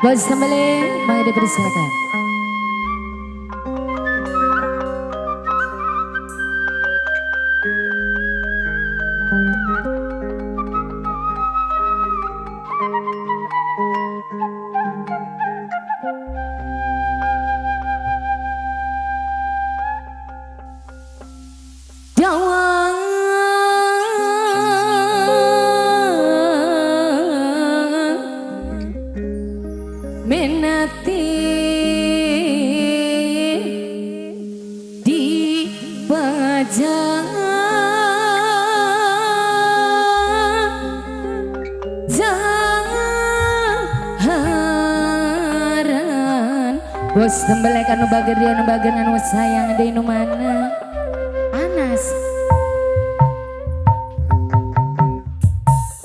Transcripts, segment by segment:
Bos sembelih, mari dipersilakan. Menati di pajang jaharan bos tembelek anu bager dia anu bager anu sayang ada inu mana Anas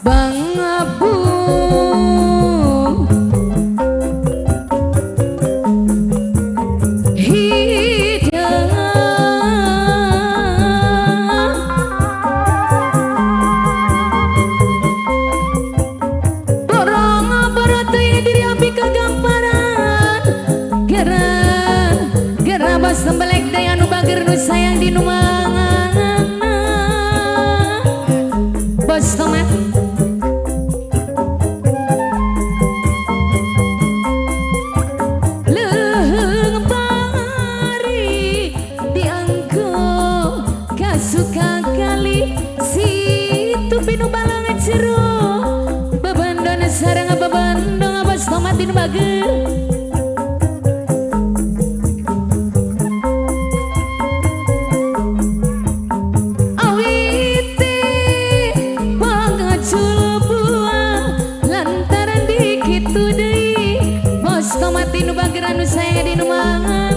Bang Abu sembelek daya nu bager nu sayang di numangan bos tomat leheng pari dianggo kasuka kali situ pinu balang jero babandon sareng babandong bos tomat di nu bager saya di numangan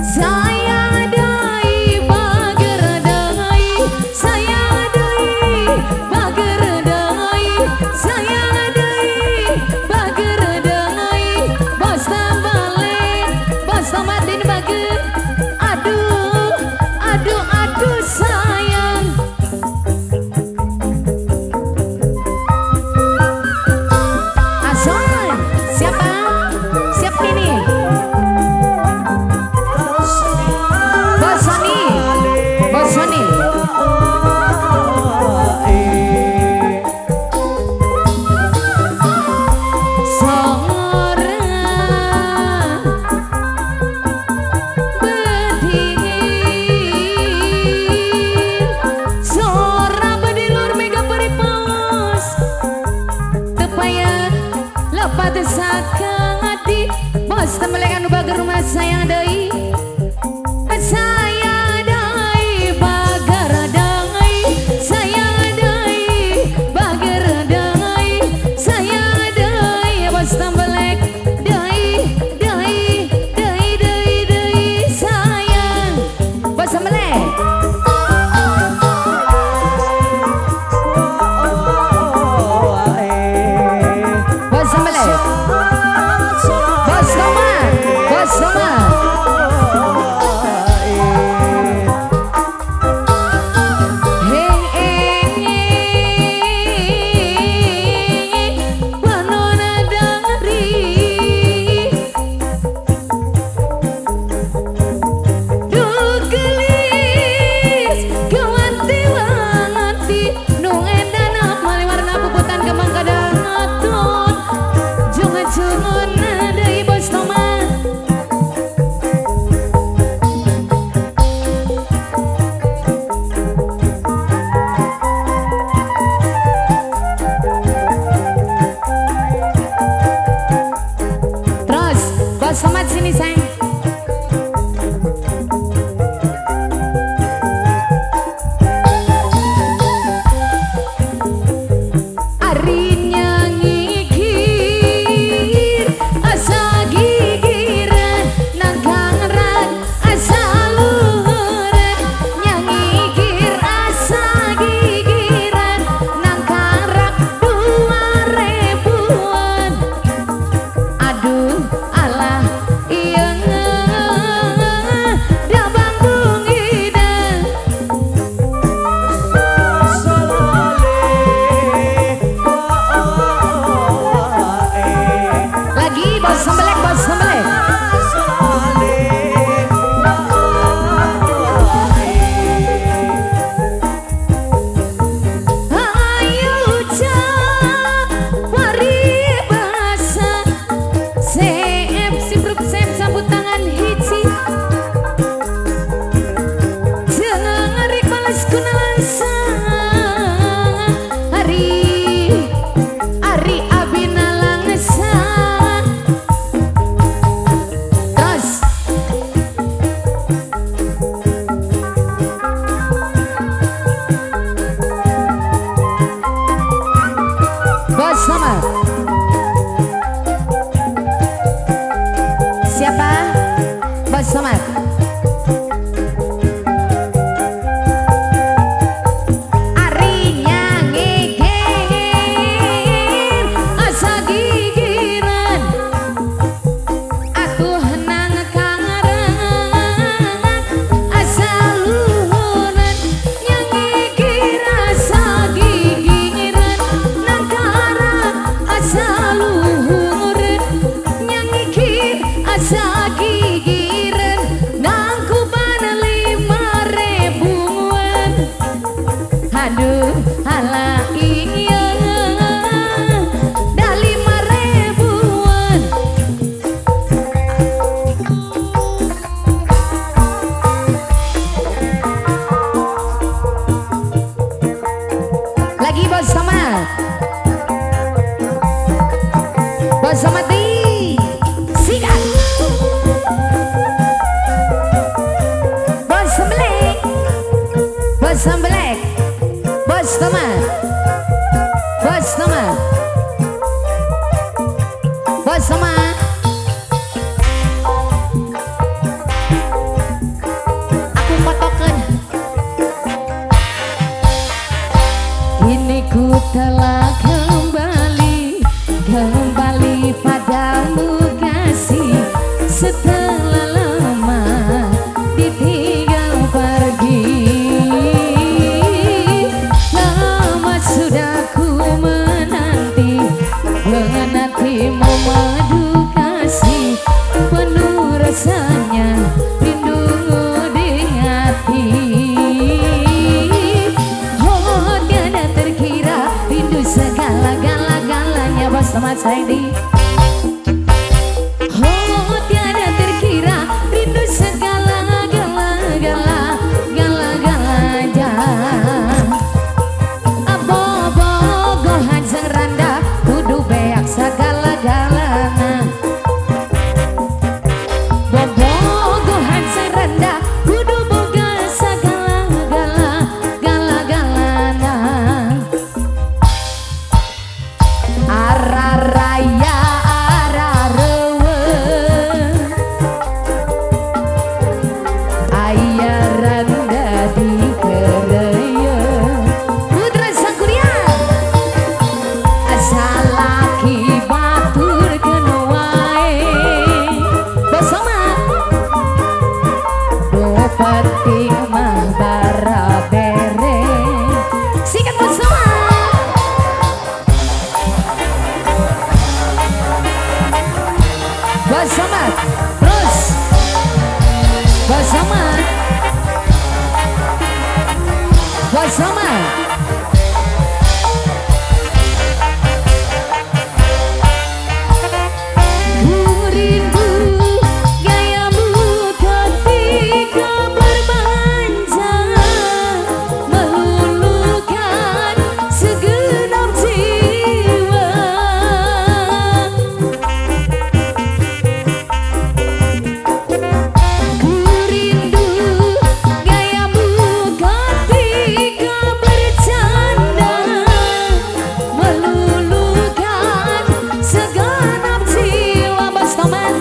saya dai bager dai saya dai bager dai saya dai bager dai bos tambale bos tomatin bager aduh aduh aduh sayang bos tembelek anu bager rumah saya deui saya deui bager deui saya deui bager deui saya deui bos tembelek deui deui deui deui deui sayang bos tembelek bos tembelek Selamat sini sayang. Arinya ngikir asa gigiran nangkangan asa luhuran nyangikir asa gigiran nangkarak 2000-an aduh alah iya Bos sama aku fotokan. Kini ku telah kembali padamu kasih, setelah lama ditinggal pergi. Lama sudah ku menantimu madu kasih, penuh rasanya rindu di hati. Oh tiada terkira rindu segala-galanya Bos Ahmad Saidi. Oh tiada terkira rindu segala-galanya. Abogo hanjang randa kudu beak segala-galana. Bobogo hanjang randa kudu boga segala-galana. Araraya ararewe aya randa di keraya. Putra Sangkuriang asal laki batur kena wae. Bos Ahmad do penting mah bara bere. Sikat Bos Ahmad. Bos Ahmad terus Bos Ahmad. Bos Ahmad rindu gayamu ketika bermanja, meluluhkan segenap jiwa. Ku rindu gayamu ketika bercanda, meluluhkan segenap jiwa. Bos Toman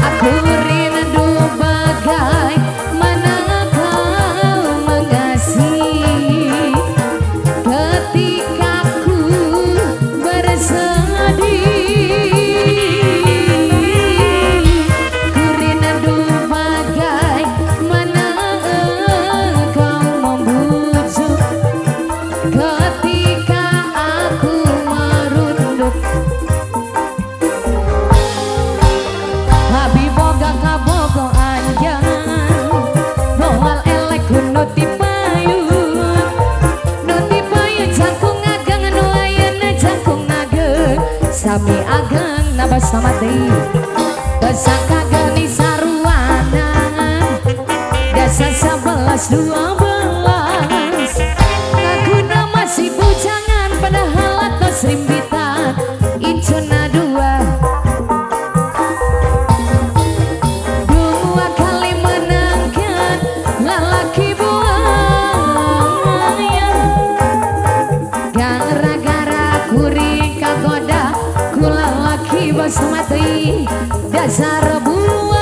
aku rindu bagaimana kau mengasihi ketika ku bersedih. Ku rindu bagaimana kau membujuk ketika aku merunduk. Habiboga kabogo anjang doal elek nuti payu jangkung ageng nu ayeuna jangkung ageng sami ageng nabas samati kesangka geni saruana dasa 11-12 ngaguna masih bujangan padahal atos rimbitan incuna dua kali menangkan lalaki buaya. Gara-gara kuring kagoda ku lalaki Bos mati dasar buaya.